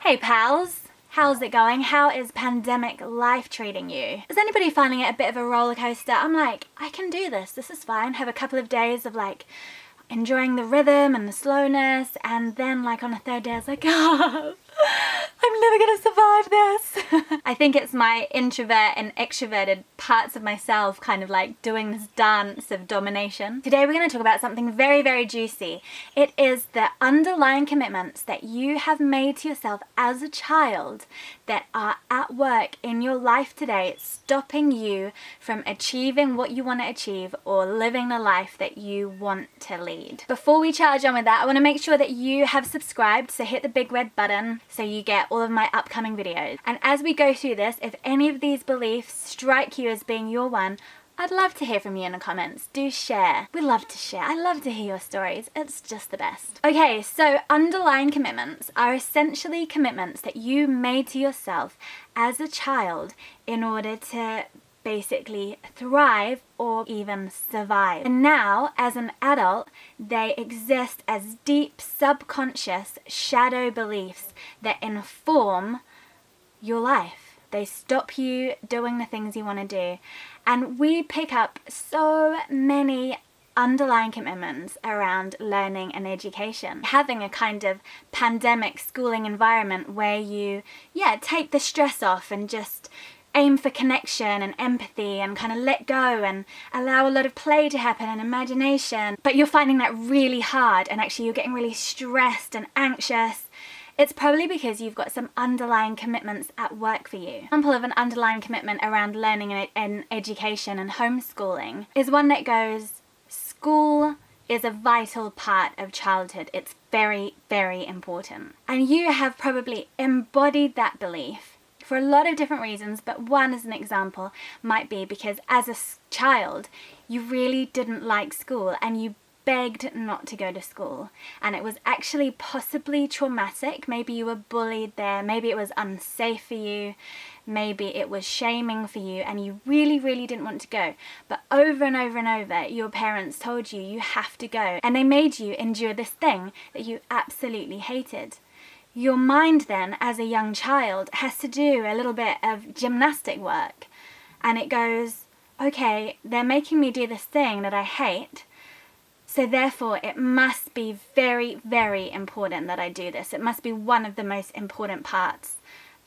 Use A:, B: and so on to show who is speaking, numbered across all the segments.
A: Hey pals, how's it going? How is pandemic life treating you? Is anybody finding it a bit of a roller coaster? I'm like, I can do this. This is fine. Have a couple of days of like enjoying the rhythm and the slowness, and then like on a third day I was like, oh, I'm never gonna survive this. I think it's my introvert and extroverted parts of myself kind of like doing this dance of domination. Today we're going to talk about something very, very juicy. It is the underlying commitments that you have made to yourself as a child that are at work in your life today, stopping you from achieving what you want to achieve or living the life that you want to lead. Before we charge on with that, I want to make sure that you have subscribed, so hit the big red button so you get all of my upcoming videos. And as we go through this, if any of these beliefs strike you as being your one, I'd love to hear from you in the comments. Do share. We love to share. I love to hear your stories. It's just the best. Okay, so underlying commitments are essentially commitments that you made to yourself as a child in order to basically thrive or even survive. And now, as an adult, they exist as deep subconscious shadow beliefs that inform your life. They stop you doing the things you want to do. And we pick up so many underlying commitments around learning and education. Having a kind of pandemic schooling environment where you, take the stress off and just aim for connection and empathy and kind of let go and allow a lot of play to happen and imagination. But you're finding that really hard, and actually you're getting really stressed and anxious. It's probably because you've got some underlying commitments at work for you. An example of an underlying commitment around learning and education and homeschooling is one that goes, school is a vital part of childhood. It's very, very important. And you have probably embodied that belief for a lot of different reasons, but one as an example might be because as a child, you really didn't like school and you begged not to go to school, and it was actually possibly traumatic. Maybe you were bullied there, maybe it was unsafe for you, maybe it was shaming for you, and you really, really didn't want to go. But over and over and over, your parents told you you have to go, and they made you endure this thing that you absolutely hated. Your mind then, as a young child, has to do a little bit of gymnastic work, and it goes, okay, they're making me do this thing that I hate, so therefore it must be very, very important that I do this. It must be one of the most important parts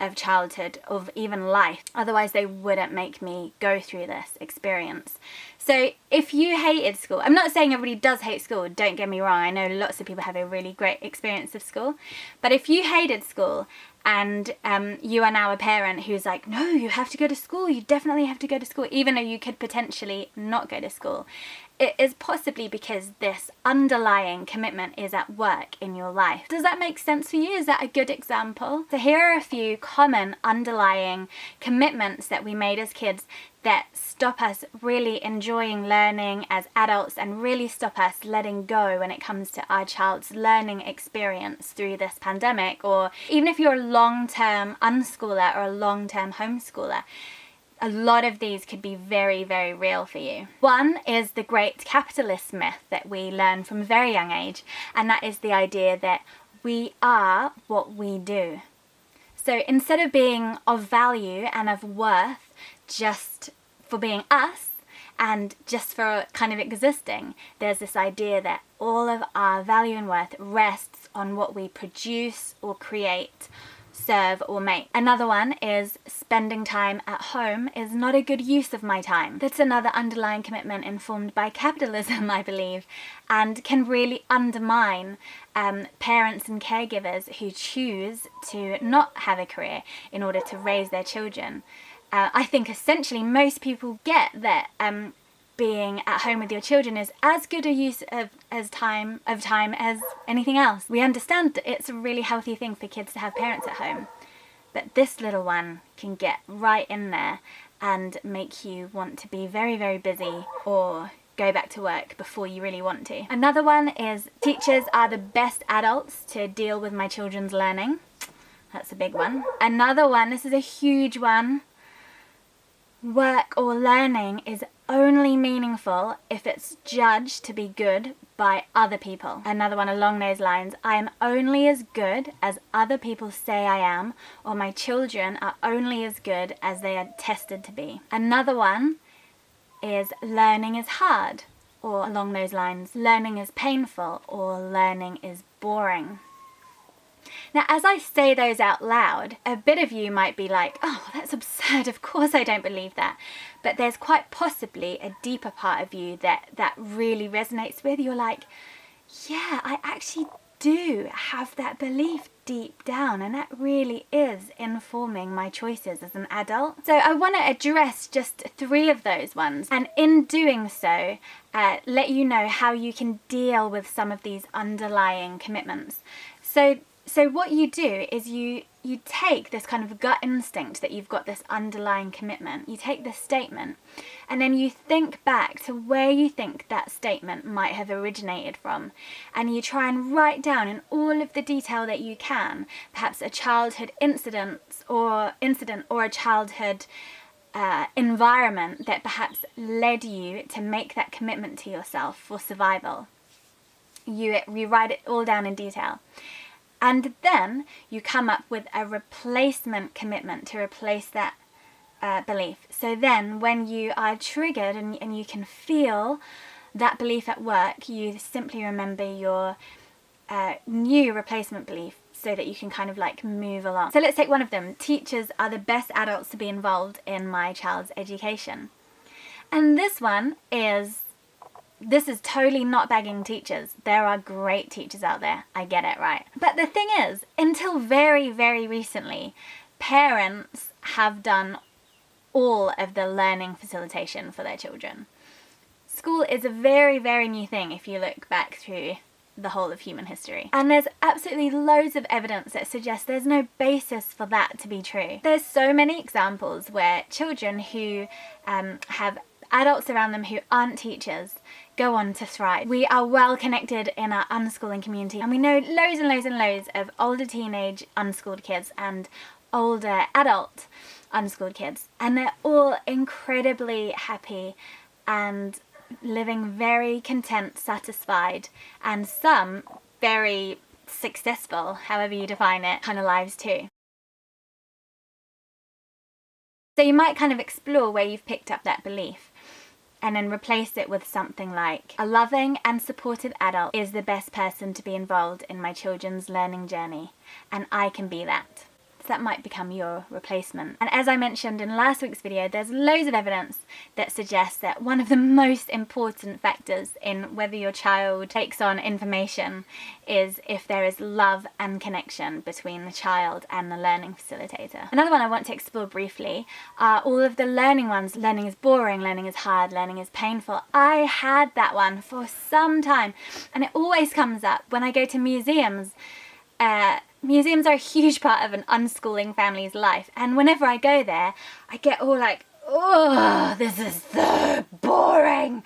A: of childhood, of even life. Otherwise they wouldn't make me go through this experience. So if you hated school, I'm not saying everybody does hate school, don't get me wrong, I know lots of people have a really great experience of school, but if you hated school and you are now a parent who's like, no, you have to go to school, you definitely have to go to school, even though you could potentially not go to school, it is possibly because this underlying commitment is at work in your life. Does that make sense for you? Is that a good example? So here are a few common underlying commitments that we made as kids that stop us really enjoying learning as adults and really stop us letting go when it comes to our child's learning experience through this pandemic, or even if you're a long-term unschooler or a long-term homeschooler. A lot of these could be very, very real for you. One is the great capitalist myth that we learn from a very young age, and that is the idea that we are what we do. So instead of being of value and of worth just for being us and just for kind of existing, there's this idea that all of our value and worth rests on what we produce or create, serve or make. Another one is spending time at home is not a good use of my time. That's another underlying commitment informed by capitalism, I believe, and can really undermine parents and caregivers who choose to not have a career in order to raise their children. I think essentially most people get that being at home with your children is as good a use of time as anything else. We understand that it's a really healthy thing for kids to have parents at home, but this little one can get right in there and make you want to be very, very busy or go back to work before you really want to. Another one is teachers are the best adults to deal with my children's learning. That's a big one. Another one, this is a huge one, work or learning is only meaningful if it's judged to be good by other people. Another one along those lines, I am only as good as other people say I am, or my children are only as good as they are tested to be. Another one is learning is hard, or along those lines, learning is painful, or learning is boring. Now, as I say those out loud, a bit of you might be like, oh, that's absurd, of course I don't believe that. But there's quite possibly a deeper part of you that really resonates with. You're like, yeah, I actually do have that belief deep down, and that really is informing my choices as an adult. So I want to address just 3 of those ones, and in doing so, let you know how you can deal with some of these underlying commitments. So what you do is you take this kind of gut instinct that you've got this underlying commitment, you take this statement, and then you think back to where you think that statement might have originated from, and you try and write down in all of the detail that you can, perhaps a childhood incident or a childhood environment that perhaps led you to make that commitment to yourself for survival. You write it all down in detail. And then you come up with a replacement commitment to replace that belief. So then when you are triggered and you can feel that belief at work, you simply remember your new replacement belief so that you can kind of like move along. So let's take one of them. Teachers are the best adults to be involved in my child's education. And this is totally not bagging teachers. There are great teachers out there. I get it, right? But the thing is, until very, very recently, parents have done all of the learning facilitation for their children. School is a very, very new thing if you look back through the whole of human history. And there's absolutely loads of evidence that suggests there's no basis for that to be true. There's so many examples where children who have adults around them who aren't teachers go on to thrive. We are well connected in our unschooling community, and we know loads and loads and loads of older teenage unschooled kids and older adult unschooled kids, and they're all incredibly happy and living very content, satisfied, and some very successful, however you define it, kind of lives too. So you might kind of explore where you've picked up that belief and then replace it with something like, a loving and supportive adult is the best person to be involved in my children's learning journey, and I can be that. So that might become your replacement. And as I mentioned in last week's video, there's loads of evidence that suggests that one of the most important factors in whether your child takes on information is if there is love and connection between the child and the learning facilitator. Another one I want to explore briefly are all of the learning ones. Learning is boring, learning is hard, learning is painful. I had that one for some time, and it always comes up when I go to museums. Museums are a huge part of an unschooling family's life, and whenever I go there, I get all like, oh, this is so boring.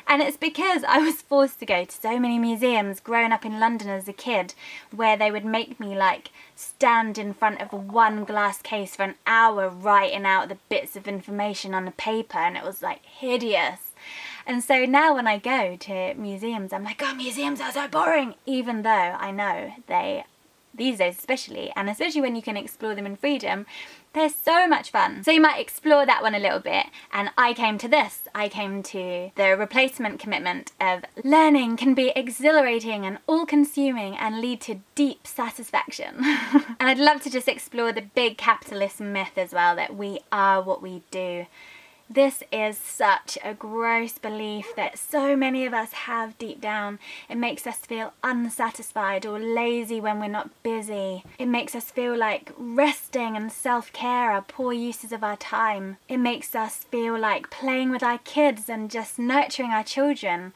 A: And it's because I was forced to go to so many museums growing up in London as a kid, where they would make me like stand in front of one glass case for an hour writing out the bits of information on the paper, and it was like hideous. And so now when I go to museums, I'm like, oh, museums are so boring, even though I know these days especially, and especially when you can explore them in freedom, they're so much fun. So you might explore that one a little bit, and I came to the replacement commitment of learning can be exhilarating and all-consuming and lead to deep satisfaction. And I'd love to just explore the big capitalist myth as well, that we are what we do. This is such a gross belief that so many of us have deep down. It makes us feel unsatisfied or lazy when we're not busy. It makes us feel like resting and self-care are poor uses of our time. It makes us feel like playing with our kids and just nurturing our children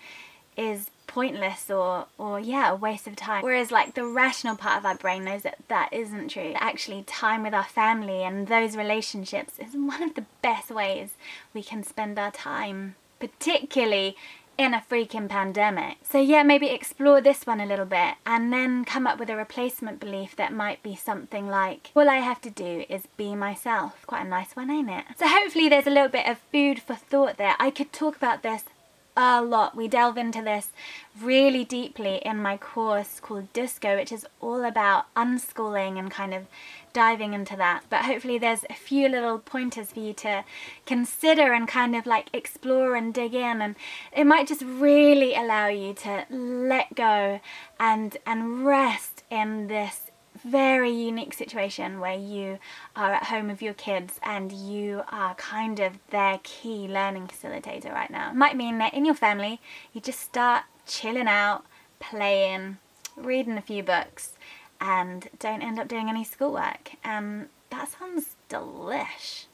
A: is pointless or a waste of time. Whereas like the rational part of our brain knows that that isn't true. Actually, time with our family and those relationships is one of the best ways we can spend our time, particularly in a freaking pandemic. So yeah, maybe explore this one a little bit and then come up with a replacement belief that might be something like, all I have to do is be myself. Quite a nice one, ain't it? So hopefully there's a little bit of food for thought there. I could talk about this a lot. We delve into this really deeply in my course called Disco, which is all about unschooling and kind of diving into that. But hopefully there's a few little pointers for you to consider and kind of like explore and dig in, and it might just really allow you to let go and rest in this very unique situation where you are at home with your kids and you are kind of their key learning facilitator right now. It might mean that in your family you just start chilling out, playing, reading a few books, and don't end up doing any schoolwork. That sounds delish.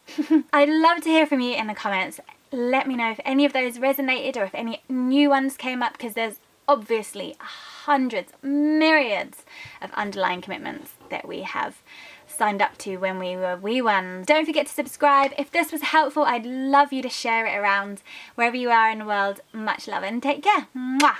A: I'd love to hear from you in the comments. Let me know if any of those resonated or if any new ones came up, because there's obviously hundreds, myriads of underlying commitments that we have signed up to when we were wee ones. Don't forget to subscribe. If this was helpful, I'd love you to share it around wherever you are in the world. Much love and take care. Mwah!